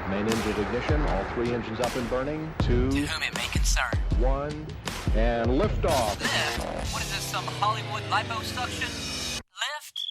Main engine ignition, all 3 engines up and burning. 2. To whom it may concern. 1. And liftoff. Lift? What is this, some Hollywood liposuction? Lift?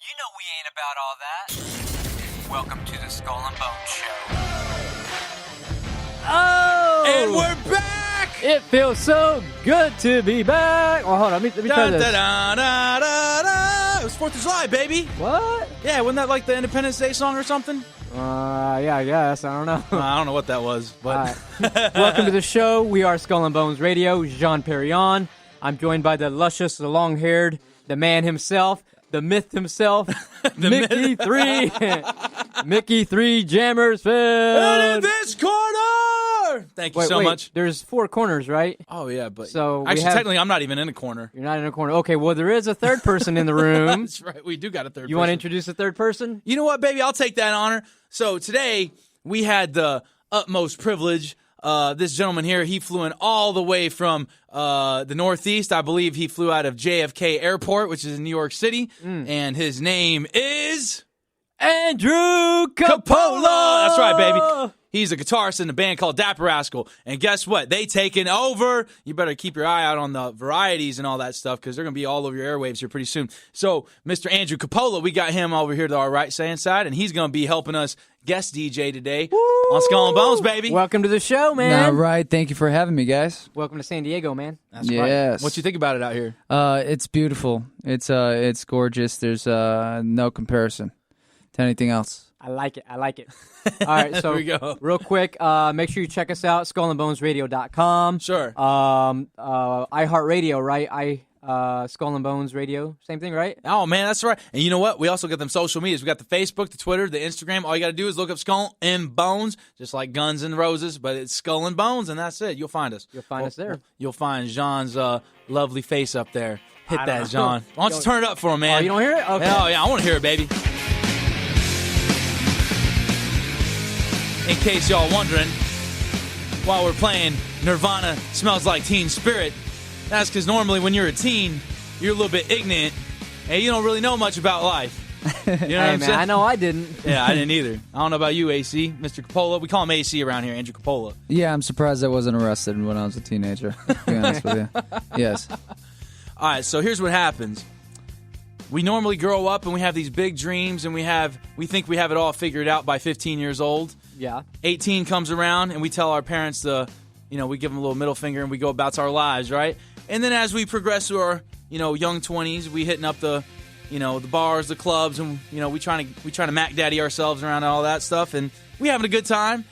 You know we ain't about all that. Welcome to the Skull and Bones Show. Oh! And we're back! It feels so good to be back. Oh, hold on. Let me try this. It was 4th of July, baby. What? Yeah, wasn't that like the Independence Day song or something? Yeah, I guess. I don't know. I don't know what that was. But Welcome to the show. We are Skull and Bones Radio. Jean Perrion. I'm joined by the luscious, the long-haired, the man himself, the myth himself, Mickey 3. Mickey 3 Jammersfield. And in this corner! Thank you so much. There's 4 corners, right? Oh, yeah, but So actually, technically, I'm not even in a corner. You're not in a corner. Okay, well, there is a third person in the room. That's right. We do got a third person. You want to introduce a third person? You know what, baby? I'll take that honor. So today, we had the utmost privilege. This gentleman here, he flew in all the way from the Northeast. I believe he flew out of JFK Airport, which is in New York City. And his name is Andrew Capola. That's right, baby. He's a guitarist in a band called Dapper Rascal. And guess what? They taken over. You better keep your eye out on the varieties and all that stuff because they're going to be all over your airwaves here pretty soon. So, Mr. Andrew Capola, we got him over here to our right-hand side, and he's going to be helping us guest DJ today on Skull and Bones, baby. Welcome to the show, man. All right. Thank you for having me, guys. Welcome to San Diego, man. That's Yes. right. What you think about it out here? It's beautiful. It's gorgeous. There's no comparison to anything else. I like it. All right, so There we go. real quick, make sure you check us out, skullandbonesradio.com. Sure. iHeartRadio, right? Skull and Bones Radio, same thing, right? Oh, man, that's right. And you know what? We also got them social medias. We got the Facebook, the Twitter, the Instagram. All you got to do is look up Skull and Bones, just like Guns N' Roses, but it's Skull and Bones, and that's it. You'll find us. You'll find us there. You'll find Jean's lovely face up there. Hit I that, don't Jean. know. Why don't you turn it up for him, man? Oh, you don't hear it? Okay. Hell yeah, I want to hear it, baby. In case y'all wondering, while we're playing Nirvana Smells Like Teen Spirit, that's because normally when you're a teen, you're a little bit ignorant, and you don't really know much about life. You know what I'm saying? I know I didn't. Yeah, I didn't either. I don't know about you, AC. Mr. Capola. We call him AC around here, Andrew Capola. Yeah, I'm surprised I wasn't arrested when I was a teenager, to be honest with you. Yes. All right, so here's what happens. We normally grow up and we have these big dreams, and we think we have it all figured out by 15 years old. Yeah. 18 comes around, and we tell our parents we give them a little middle finger, and we go about our lives, right? And then as we progress through our, young 20s, we hitting up the bars, the clubs, and we trying to Mac Daddy ourselves around and all that stuff, and we having a good time.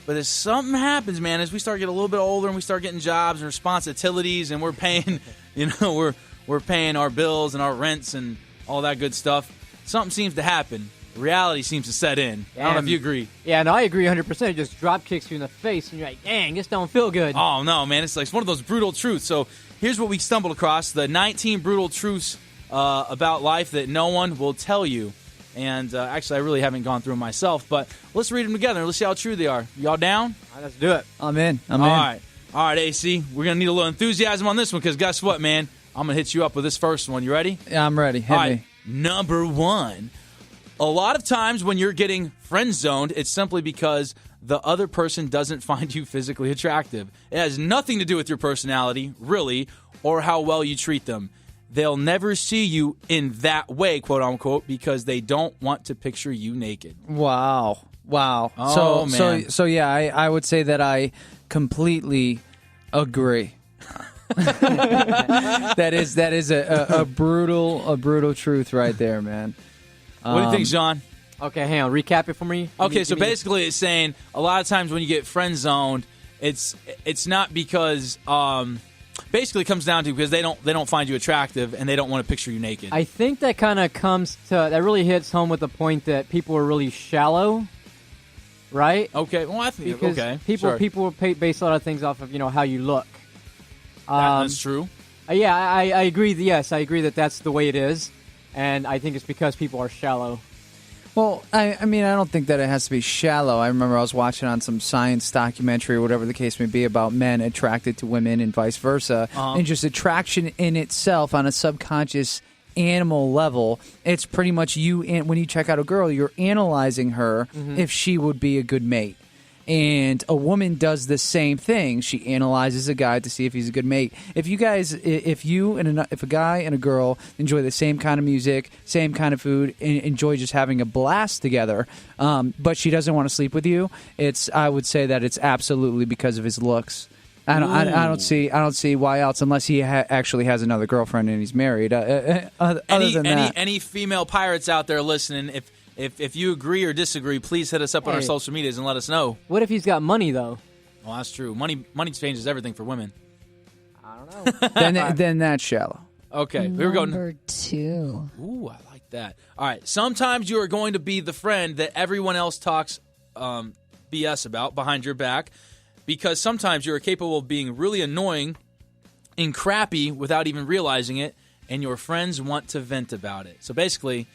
But as something happens, man, as we start getting a little bit older and we start getting jobs and responsibilities, and we're paying, we're paying our bills and our rents and all that good stuff, something seems to happen. Reality seems to set in. I don't know if you agree. Yeah, no, I agree 100%. It just drop kicks you in the face, and you're like, dang, this don't feel good. Oh, no, man. It's one of those brutal truths. So here's what we stumbled across, the 19 brutal truths about life that no one will tell you. And actually, I really haven't gone through them myself, but let's read them together. Let's see how true they are. Y'all down? All right, let's do it. I'm in. All right, AC. We're going to need a little enthusiasm on this one because guess what, man? I'm going to hit you up with this first one. You ready? Yeah, I'm ready. Hit me. Number 1. A lot of times when you're getting friend-zoned, it's simply because the other person doesn't find you physically attractive. It has nothing to do with your personality, really, or how well you treat them. They'll never see you in that way, quote-unquote, because they don't want to picture you naked. Wow. Oh, man. So yeah, I would say that I completely agree. That is a brutal truth right there, man. What do you think, John? Okay, hang on. Recap it for me. Okay, so basically it's saying a lot of times when you get friend-zoned, it's not because basically it comes down to because they don't find you attractive and they don't want to picture you naked. I think that kind of that really hits home with the point that people are really shallow, right? Okay, well I think because people base a lot of things off of how you look. That's true. Yeah, I agree. Yes, I agree that that's the way it is, and I think it's because people are shallow. Well, I mean, I don't think that it has to be shallow. I remember I was watching on some science documentary or whatever the case may be about men attracted to women and vice versa. And just attraction in itself on a subconscious animal level. It's pretty much when you check out a girl, you're analyzing her if she would be a good mate. And a woman does the same thing. She analyzes a guy to see if he's a good mate. If a guy and a girl enjoy the same kind of music, same kind of food, and enjoy just having a blast together, but she doesn't want to sleep with you, I would say that it's absolutely because of his looks. I don't see why else, unless he actually has another girlfriend and he's married. Any female pirates out there listening, if you agree or disagree, please hit us up on our social medias and let us know. What if he's got money, though? Well, that's true. Money changes everything for women. I don't know. then that's shallow. Okay, here we go. Number 2. Ooh, I like that. All right, sometimes you are going to be the friend that everyone else talks BS about behind your back, because sometimes you are capable of being really annoying and crappy without even realizing it, and your friends want to vent about it. So basically,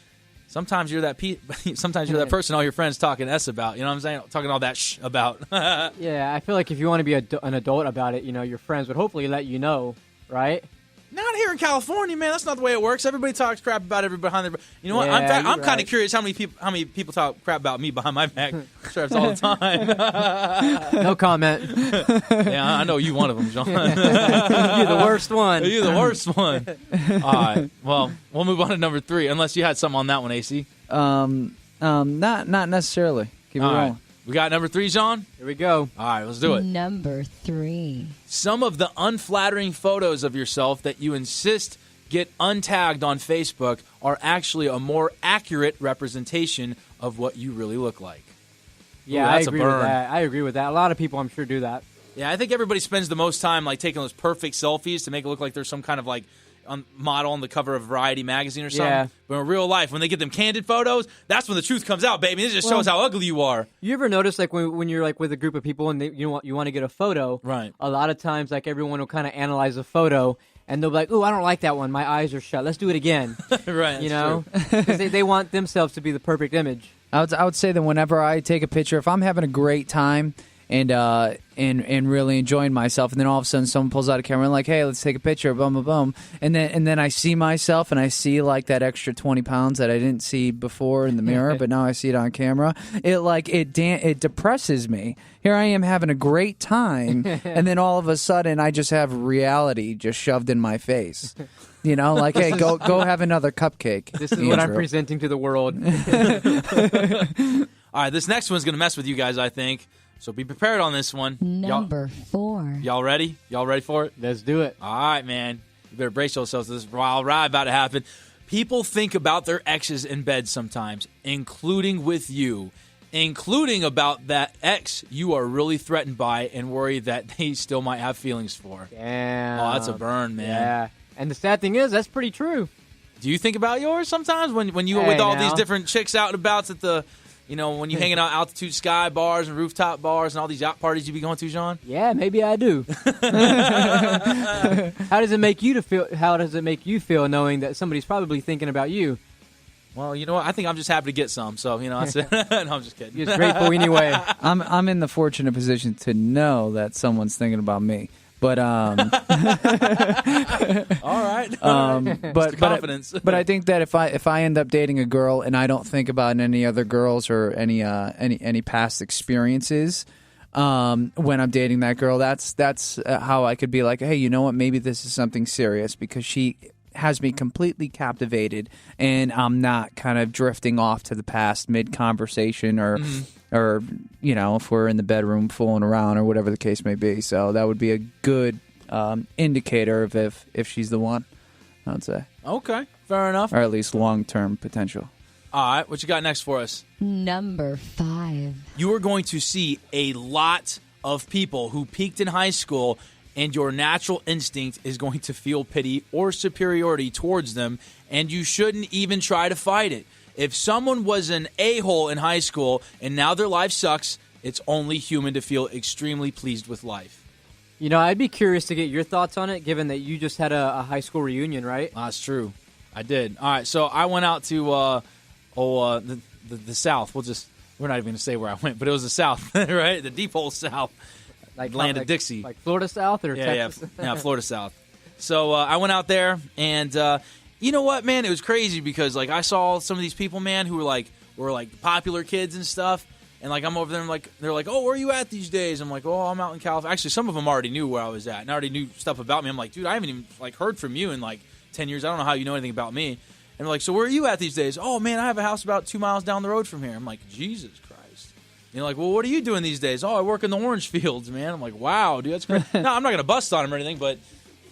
sometimes you're that person all your friends talking S about. You know what I'm saying? Talking all that about. Yeah, I feel like if you want to be an adult about it, your friends would hopefully let you know, right? Not here in California, man. That's not the way it works. Everybody talks crap about everybody behind their back. You know what? Yeah, I'm kind of curious how many people talk crap about me behind my back. Straps all the time. No comment. Yeah, I know you one of them, John. You're the worst one. You're the worst one. All right. Well, we'll move on to number 3, unless you had something on that one, AC. Not necessarily. Keep it All right. rolling. We got number 3, John? Here we go. All right, let's do it. Number 3. Some of the unflattering photos of yourself that you insist get untagged on Facebook are actually a more accurate representation of what you really look like. Yeah, Ooh, that's I agree a burn. with that. I agree with that. A lot of people, I'm sure, do that. Yeah, I think everybody spends the most time taking those perfect selfies to make it look like there's some kind of model on the cover of Variety magazine or something. Yeah. But in real life, when they get them candid photos, that's when the truth comes out, baby. It just shows how ugly you are. You ever notice when you're with a group of people and you want to get a photo? Right. A lot of times, everyone will kind of analyze a photo and they'll be like, "Ooh, I don't like that one. My eyes are shut. Let's do it again." Right. That's true. Because they want themselves to be the perfect image. I would say that whenever I take a picture, if I'm having a great time and really enjoying myself, and then all of a sudden someone pulls out a camera and hey, let's take a picture, boom, boom, boom, and then I see myself and I see that extra 20 pounds that I didn't see before in the mirror, but now I see it on camera. It depresses me. Here I am having a great time, and then all of a sudden I just have reality just shoved in my face. Hey, go have another cupcake. This is what I'm presenting to the world. All right, this next one's going to mess with you guys, I think. So be prepared on this one. Number 4. Y'all ready? Y'all ready for it? Let's do it. All right, man. You better brace yourselves to this wild ride about to happen. People think about their exes in bed sometimes, including with you, including about that ex you are really threatened by and worry that they still might have feelings for. Damn. Oh, that's a burn, man. Yeah. And the sad thing is, that's pretty true. Do you think about yours sometimes when you with all these different chicks out and about at the... when you're hanging out altitude sky bars and rooftop bars and all these yacht parties you be going to, John? Yeah, maybe I do. How does it make you feel knowing that somebody's probably thinking about you? Well, you know what? I think I'm just happy to get some. So, that's it. No, I'm just kidding. You're just grateful anyway. I'm in the fortunate position to know that someone's thinking about me. But all right. But confidence. But I think that if I end up dating a girl and I don't think about any other girls or any past experiences, when I'm dating that girl, that's how I could be like, hey, you know what? Maybe this is something serious because she has me completely captivated, and I'm not kind of drifting off to the past mid conversation or if we're in the bedroom fooling around or whatever the case may be. So that would be a good indicator of if she's the one, I would say. Okay, fair enough. Or at least long-term potential. All right, what you got next for us? Number 5. You are going to see a lot of people who peaked in high school, and your natural instinct is going to feel pity or superiority towards them, and you shouldn't even try to fight it. If someone was an a-hole in high school and now their life sucks, it's only human to feel extremely pleased with life. I'd be curious to get your thoughts on it, given that you just had a high school reunion, right? That's true. I did. All right, so I went out to the South. We're not even going to say where I went, but it was the South, right? The deep hole South. Land of Dixie. Like Florida South or Texas? Yeah, Florida South. So I went out there, and You know what, man? It was crazy because like I saw some of these people, man, who were like popular kids and stuff. And, like, I'm over there, and, like, they're like, oh, where are you at these days? I'm like, oh, I'm out in California. Actually, some of them already knew where I was at and already knew stuff about me. I'm like, dude, I haven't even, like, heard from you in, like, 10 years. I don't know how you know anything about me. And they're like, so where are you at these days? Oh, man, I have a house about 2 miles down the road from here. I'm like, Jesus Christ. And you're like, well, what are you doing these days? Oh, I work in the orange fields, man. I'm like, wow, dude, that's great. No, I'm not going to bust on them or anything, but,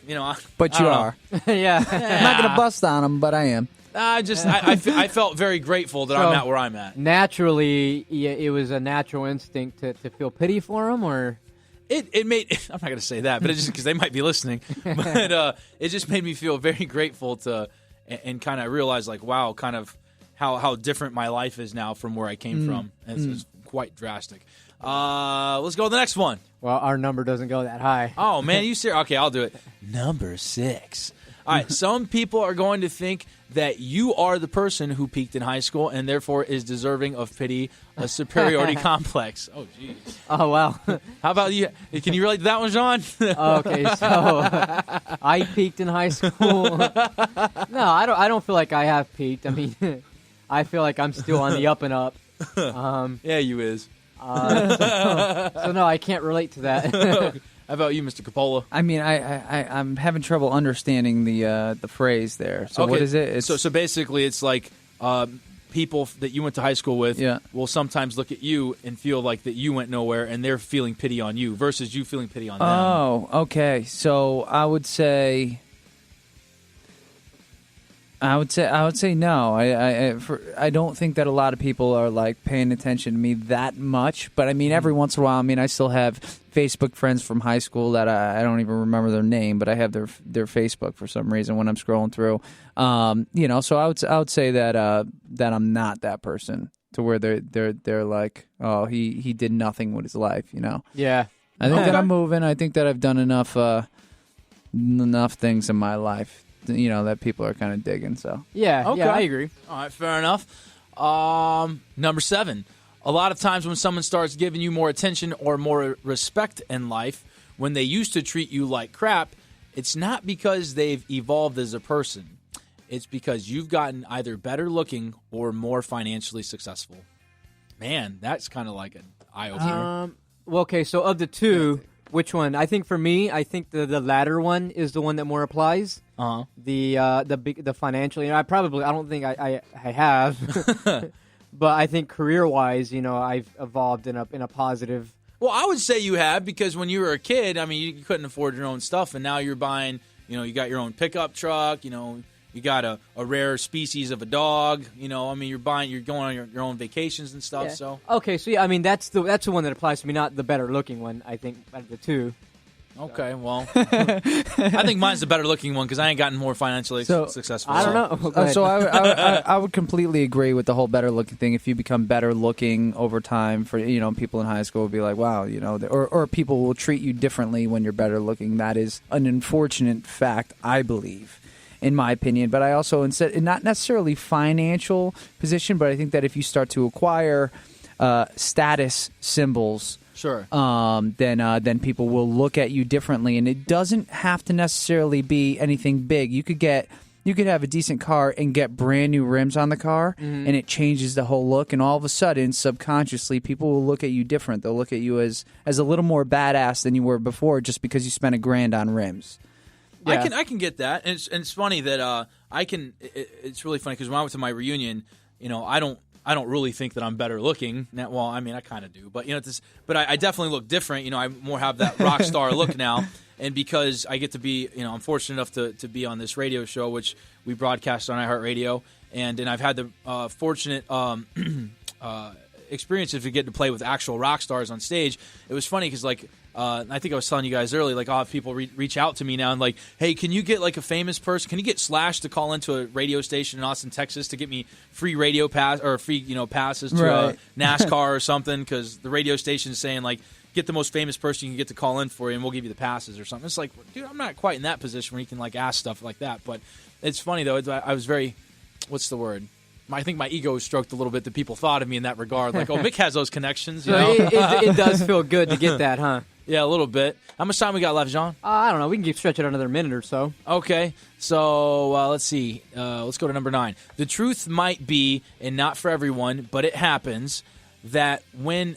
you know. But you are. Yeah. I'm not going to bust on them, but I am. I felt very grateful that I'm not where I'm at. Naturally, it was a natural instinct to feel pity for him, or it made. I'm not going to say that, but it's just because they might be listening. But it just made me feel very grateful to, and kind of realize like, wow, kind of how different my life is now from where I came from. It's quite drastic. Let's go to the next one. Well, our number doesn't go that high. Oh man, you serious? Okay, I'll do it. Number 6. All right, some people are going to think that you are the person who peaked in high school and therefore is deserving of pity, a superiority complex. Oh, jeez. Oh, wow. How about you? Can you relate to that one, Sean? Okay, so I peaked in high school. No, I don't feel like I have peaked. I mean, I feel like I'm still on the up and up. Yeah, you is. So no, I can't relate to that. How about you, Mr. Coppola? I mean, I'm having trouble understanding the phrase there. So Okay, what is it? So basically, it's like people that you went to high school with will sometimes look at you and feel like that you went nowhere, and they're feeling pity on you versus you feeling pity on them. Oh, okay. So I would say no. I don't think that a lot of people are like paying attention to me that much. But I mean, every once in a while, I mean, I still have Facebook friends from high school that I don't even remember their name, but I have their Facebook for some reason when I'm scrolling through. So I would say that I'm not that person to where they're like, oh, he did nothing with his life, you know. Yeah. I think that I'm moving. I think that I've done enough things in my life, you know, that people are kind of digging. So Yeah, Okay. yeah, I agree. All right, fair enough. Number 7. A lot of times when someone starts giving you more attention or more respect in life, when they used to treat you like crap, it's not because they've evolved as a person. It's because you've gotten either better looking or more financially successful. Man, that's kind of like an eye-opener. Well, okay, so of the two, which one? I think for me, I think the latter one is the one that more applies. Uh-huh. The financially, I don't think I have. But I think career-wise, you know, I've evolved in a positive. Well, I would say you have, because when you were a kid, I mean, you couldn't afford your own stuff, and now you're buying, you know, you got your own pickup truck, you know, you got a rare species of a dog, you know, I mean, you're going on your own vacations and stuff, Yeah. so. Okay, so yeah, I mean, that's the one that applies to me, not the better-looking one, I think, out of the two. Okay, well, I think mine's the better-looking one because I ain't gotten more financially successful. I don't know. Go ahead. So I would completely agree with the whole better looking thing. If you become better looking over time, for you know, people in high school will be like, wow, you know, or people will treat you differently when you're better looking. That is an unfortunate fact, I believe, in my opinion. But I also, instead, not necessarily financial position, but I think that if you start to acquire status symbols. Sure. Then people will look at you differently, and it doesn't have to necessarily be anything big. You could have a decent car and get brand new rims on the car, and it changes the whole look. And all of a sudden, subconsciously, people will look at you different. They'll look at you as a little more badass than you were before, just because you spent $1,000 on rims. Yeah. I can get that, and it's funny that it's really funny because when I went to my reunion, you know, I don't really think that I'm better looking. Now, well, I mean, I kind of do, but you know, but I definitely look different. You know, I more have that rock star look now, and because I get to be, you know, I'm fortunate enough to be on this radio show, which we broadcast on iHeartRadio, and I've had the fortunate experience of getting to play with actual rock stars on stage. It was funny because like. I think I was telling you guys earlier, like, I'll have people reach out to me now and like, hey, can you get like a famous person? Can you get Slash to call into a radio station in Austin, Texas, to get me free radio pass or free, you know, passes to Right. NASCAR or something? Because the radio station's saying like, get the most famous person you can get to call in for you, and we'll give you the passes or something. It's like, dude, I'm not quite in that position where you can like ask stuff like that. But it's funny though. I was very, what's the word? I think my ego was stroked a little bit that people thought of me in that regard. Like, oh, Mick has those connections, you know? It does feel good to get that, huh? Yeah, a little bit. How much time we got left, John? I don't know. We can stretch it another minute or so. Okay, so let's see. Let's go to number 9. The truth might be, and not for everyone, but it happens, that when